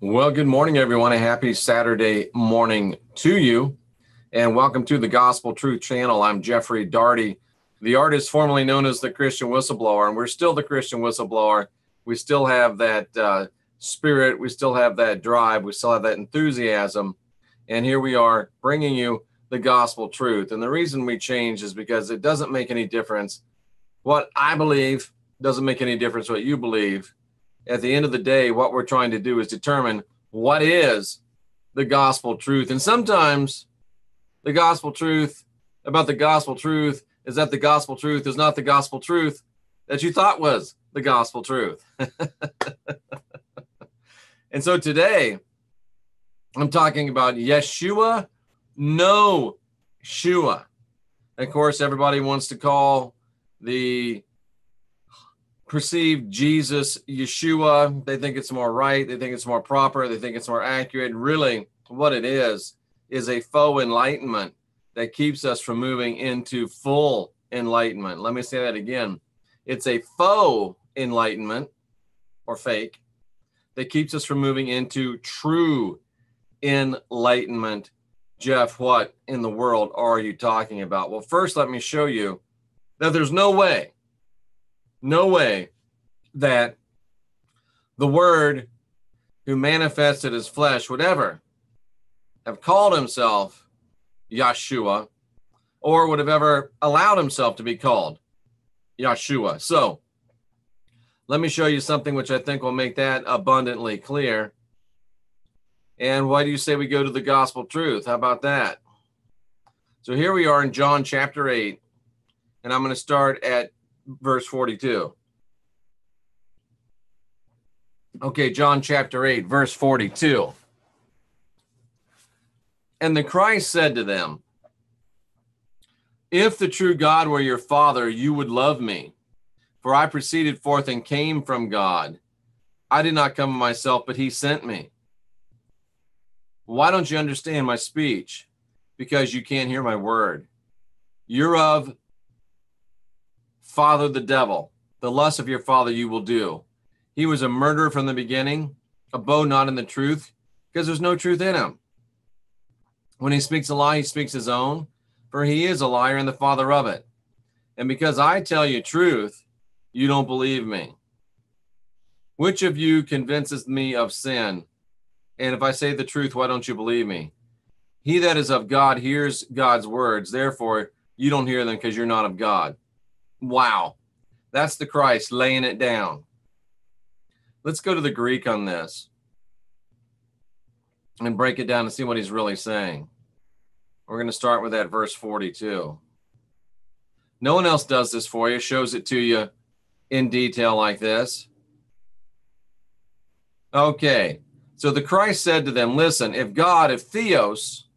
Well, good morning, everyone. A happy Saturday morning to you, and welcome to the Gospel Truth Channel. I'm Jeffrey Daugherty, the artist formerly known as the Christian Whistleblower, and we're still the Christian Whistleblower. We still have that spirit. We still have that drive. We still have that enthusiasm, and here we are bringing you the Gospel Truth. And the reason we change is because it doesn't make any difference what I believe, doesn't make any difference what you believe. At the end of the day, what we're trying to do is determine what is the gospel truth. And sometimes the gospel truth about the gospel truth is that the gospel truth is not the gospel truth that you thought was the gospel truth. And so today, I'm talking about Yeshua, no SHUA. Of course, everybody wants to call the perceived Jesus Yeshua. They think it's more right. They think it's more proper. They think it's more accurate. Really, what it is a faux enlightenment that keeps us from moving into full enlightenment. Let me say that again. It's a faux enlightenment or fake that keeps us from moving into true enlightenment. Jeff, what in the world are you talking about? Well, first, let me show you that there's no way that the Word who manifested as flesh would ever have called himself Yeshua or would have ever allowed himself to be called Yeshua. So let me show you something which I think will make that abundantly clear. And why do you say we go to the gospel truth? How about that? So here we are in John chapter 8, and I'm going to start at verse 42. Okay, John chapter 8, verse 42. And the Christ said to them, if the true God were your Father, you would love me, for I proceeded forth and came from God. I did not come of myself, but he sent me. Why don't you understand my speech? Because you can't hear my word. You're of father the devil. The lust of your father you will do. He was a murderer from the beginning, abode not in the truth, because there's no truth in him. When he speaks a lie, he speaks his own, for he is a liar and the father of it. And because I tell you truth, you don't believe me. Which of you convinces me of sin? And if I say the truth, why don't you believe me? He that is of God hears God's words. Therefore, you don't hear them because you're not of God. Wow. That's the Christ laying it down. Let's go to the Greek on this and break it down and see what he's really saying. We're going to start with that verse 42. No one else does this for you, shows it to you in detail like this. Okay, so the Christ said to them, listen, if theos,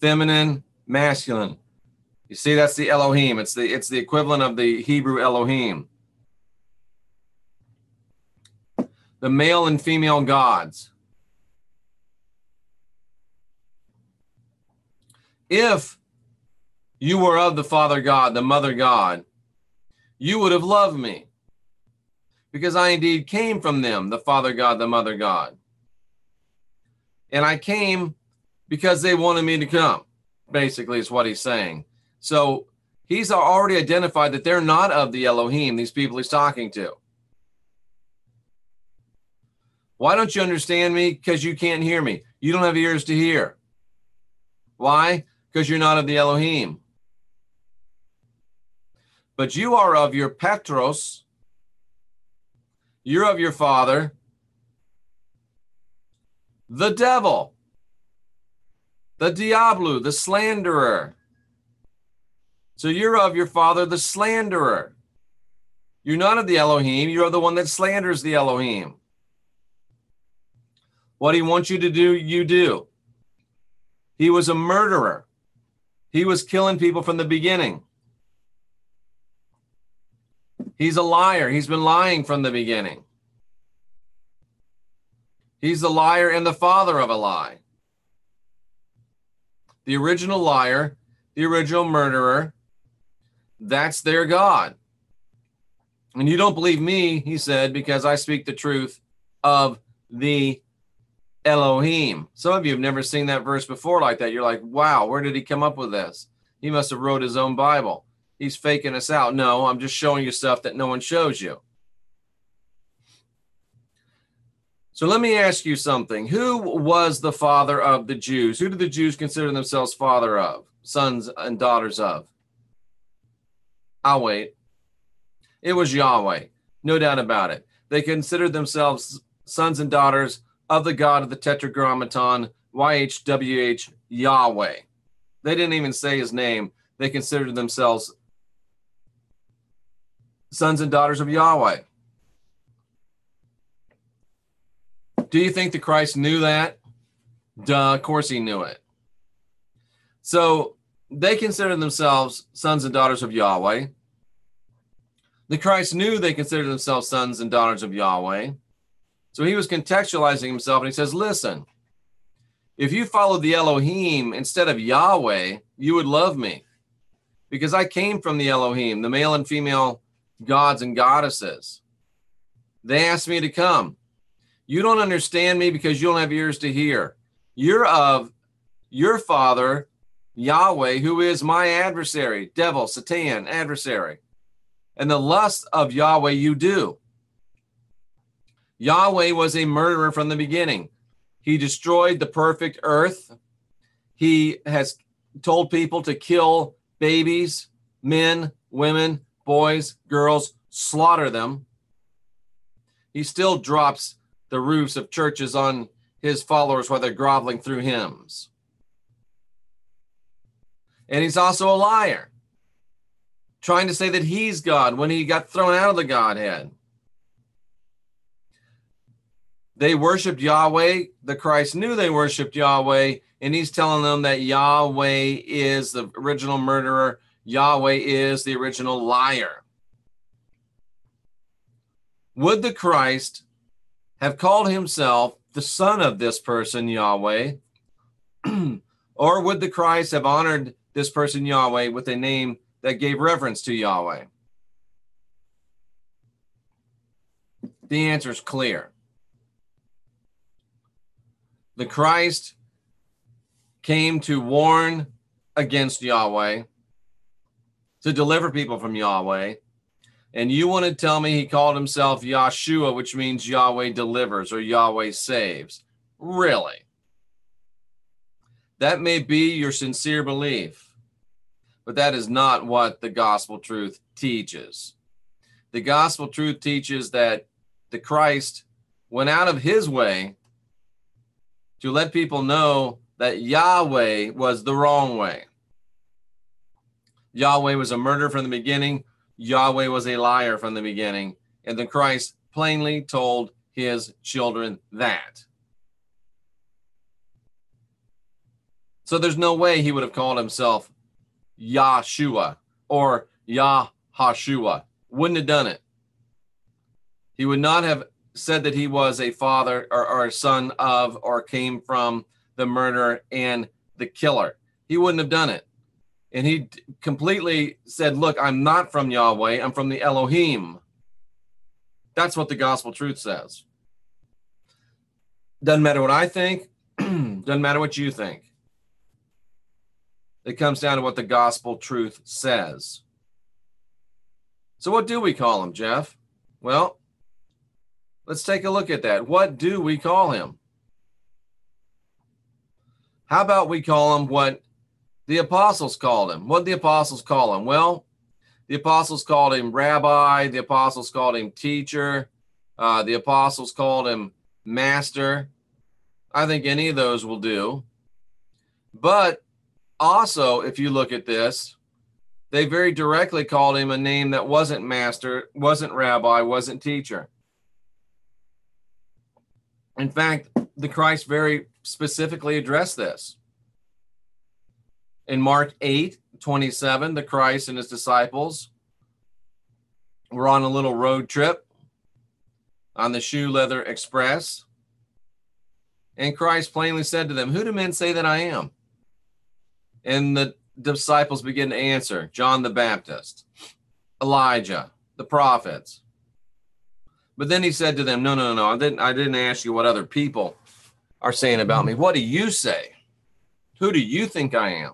feminine, masculine, you see, that's the Elohim. It's the equivalent of the Hebrew Elohim. The male and female gods. If you were of the Father God, the Mother God, you would have loved me, because I indeed came from them, the Father God, the Mother God. And I came because they wanted me to come, basically is what he's saying. So he's already identified that they're not of the Elohim, these people he's talking to. Why don't you understand me? Because you can't hear me. You don't have ears to hear. Why? Because you're not of the Elohim. But you are of your Petros. You're of your father, the devil, the Diablo, the slanderer. So you're of your father, the slanderer. You're not of the Elohim. You're the one that slanders the Elohim. What he wants you to do, you do. He was a murderer. He was killing people from the beginning. He's a liar. He's been lying from the beginning. He's the liar and the father of a lie. The original liar, the original murderer, that's their God. And you don't believe me, he said, because I speak the truth of the Elohim. Some of you have never seen that verse before like that. You're like, wow, where did he come up with this? He must have wrote his own Bible. He's faking us out. No, I'm just showing you stuff that no one shows you. So let me ask you something. Who was the father of the Jews? Who did the Jews consider themselves father of, sons and daughters of? I'll wait. It was Yahweh. No doubt about it. They considered themselves sons and daughters of the God of the Tetragrammaton, YHWH, Yahweh. They didn't even say his name. They considered themselves sons and daughters of Yahweh. Do you think the Christ knew that? Duh, of course he knew it. So they considered themselves sons and daughters of Yahweh. The Christ knew they considered themselves sons and daughters of Yahweh. So he was contextualizing himself, and he says, listen, if you followed the Elohim instead of Yahweh, you would love me, because I came from the Elohim, the male and female gods and goddesses. They asked me to come. You don't understand me because you don't have ears to hear. You're of your father, Yahweh, who is my adversary, devil, Satan, adversary. And the lust of Yahweh you do. Yahweh was a murderer from the beginning. He destroyed the perfect earth. He has told people to kill babies, men, women, boys, girls, slaughter them. He still drops the roofs of churches on his followers while they're groveling through hymns. And he's also a liar, trying to say that he's God when he got thrown out of the Godhead. They worshiped Yahweh. The Christ knew they worshiped Yahweh, and he's telling them that Yahweh is the original murderer. Yahweh is the original liar. Would the Christ have called himself the son of this person, Yahweh? Or would the Christ have honored this person, Yahweh, with a name that gave reverence to Yahweh? The answer is clear. The Christ came to warn against Yahweh, to deliver people from Yahweh. And you want to tell me he called himself Yeshua, which means Yahweh delivers or Yahweh saves? Really? That may be your sincere belief, but that is not what the gospel truth teaches. The gospel truth teaches that the Christ went out of his way to let people know that Yahweh was the wrong way. Yahweh was a murderer from the beginning. Yahweh was a liar from the beginning. And the Christ plainly told his children that. So there's no way he would have called himself Yeshua or Yahshua. Wouldn't have done it. He would not have said that he was a father or a son of or came from the murderer and the killer. He wouldn't have done it. And he completely said, look, I'm not from Yahweh. I'm from the Elohim. That's what the gospel truth says. Doesn't matter what I think. Doesn't matter what you think. It comes down to what the gospel truth says. So what do we call him, Jeff? Well, let's take a look at that. What do we call him? How about we call him what the apostles called him? What did the apostles call him? Well, the apostles called him rabbi. The apostles called him teacher. The apostles called him master. I think any of those will do. But also, if you look at this, they very directly called him a name that wasn't master, wasn't rabbi, wasn't teacher. In fact, the Christ very specifically addressed this. In Mark 8:27, the Christ and his disciples were on a little road trip on the Shoe Leather Express. And Christ plainly said to them, who do men say that I am? And the disciples begin to answer, John the Baptist, Elijah, the prophets. But then he said to them, no, no, no, I didn't ask you what other people are saying about me. What do you say? Who do you think I am?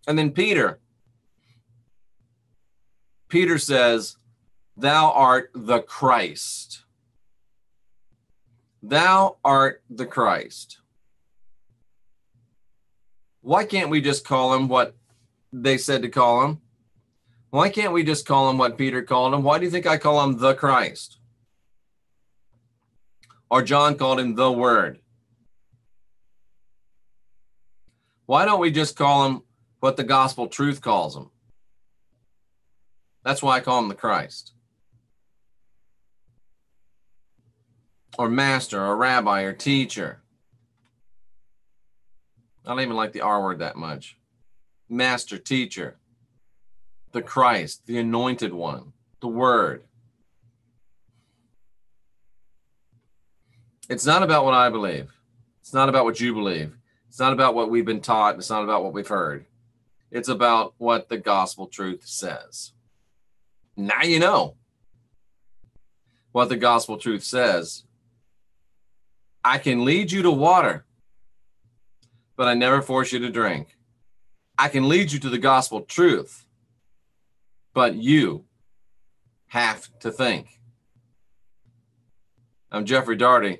And then Peter says, thou art the Christ. Thou art the Christ. Why can't we just call him what they said to call him? Why can't we just call him what Peter called him? Why do you think I call him the Christ? Or John called him the Word. Why don't we just call him what the gospel truth calls him? That's why I call him the Christ. Or master, or rabbi, or teacher. I don't even like the R word that much. Master, teacher, the Christ, the anointed one, the Word. It's not about what I believe. It's not about what you believe. It's not about what we've been taught. It's not about what we've heard. It's about what the gospel truth says. Now you know what the gospel truth says. I can lead you to water, but I never force you to drink. I can lead you to the gospel truth, but you have to think. I'm Jeffrey Daugherty,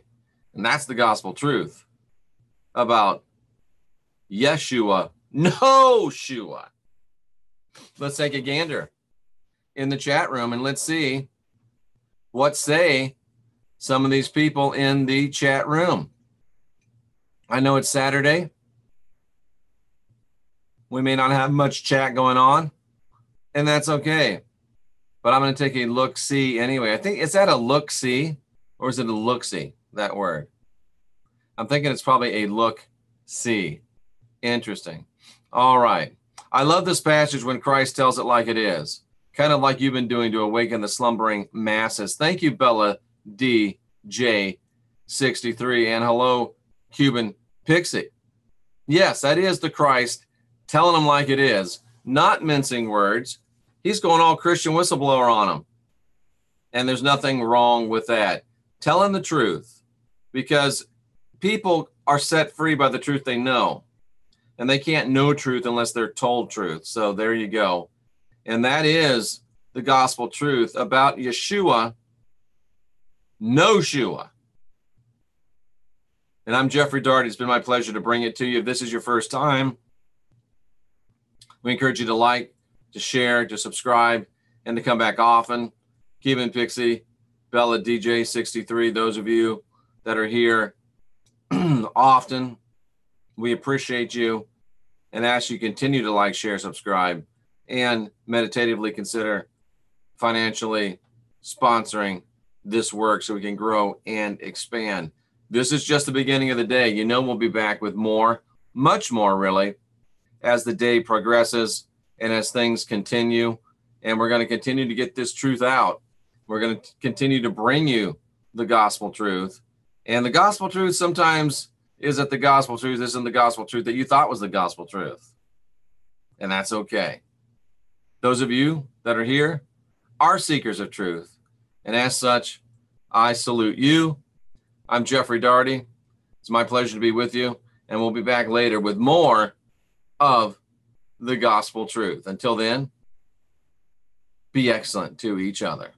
and that's the gospel truth about Yeshua, no SHUA. Let's take a gander in the chat room and let's see what say some of these people in the chat room. I know it's Saturday. We may not have much chat going on, and that's okay. But I'm going to take a look-see anyway. I think, is that a look-see or is it a look-see, that word? I'm thinking it's probably a look-see. Interesting. All right. I love this passage when Christ tells it like it is, kind of like you've been doing to awaken the slumbering masses. Thank you, Bella DJ63, and hello, Cuban Pixie. Yes, that is the Christ telling them like it is, not mincing words. He's going all Christian whistleblower on them. And there's nothing wrong with that. Telling the truth, because people are set free by the truth they know. And they can't know truth unless they're told truth. So there you go. And that is the gospel truth about Yeshua, no SHUA. And I'm Jeffrey Daugherty. It's been my pleasure to bring it to you. If this is your first time, we encourage you to like, to share, to subscribe, and to come back often. Cuban Pixie, Bella DJ63, those of you that are here often, we appreciate you and ask you continue to like, share, subscribe, and meditatively consider financially sponsoring this work so we can grow and expand. This is just the beginning of the day. You know, we'll be back with more, much more really, as the day progresses and as things continue. And we're going to continue to get this truth out. We're going to continue to bring you the gospel truth. And the gospel truth sometimes is that the gospel truth isn't the gospel truth that you thought was the gospel truth. And that's okay. Those of you that are here are seekers of truth. And as such, I salute you. I'm Jeffrey Daugherty. It's my pleasure to be with you. And we'll be back later with more of the gospel truth. Until then, be excellent to each other.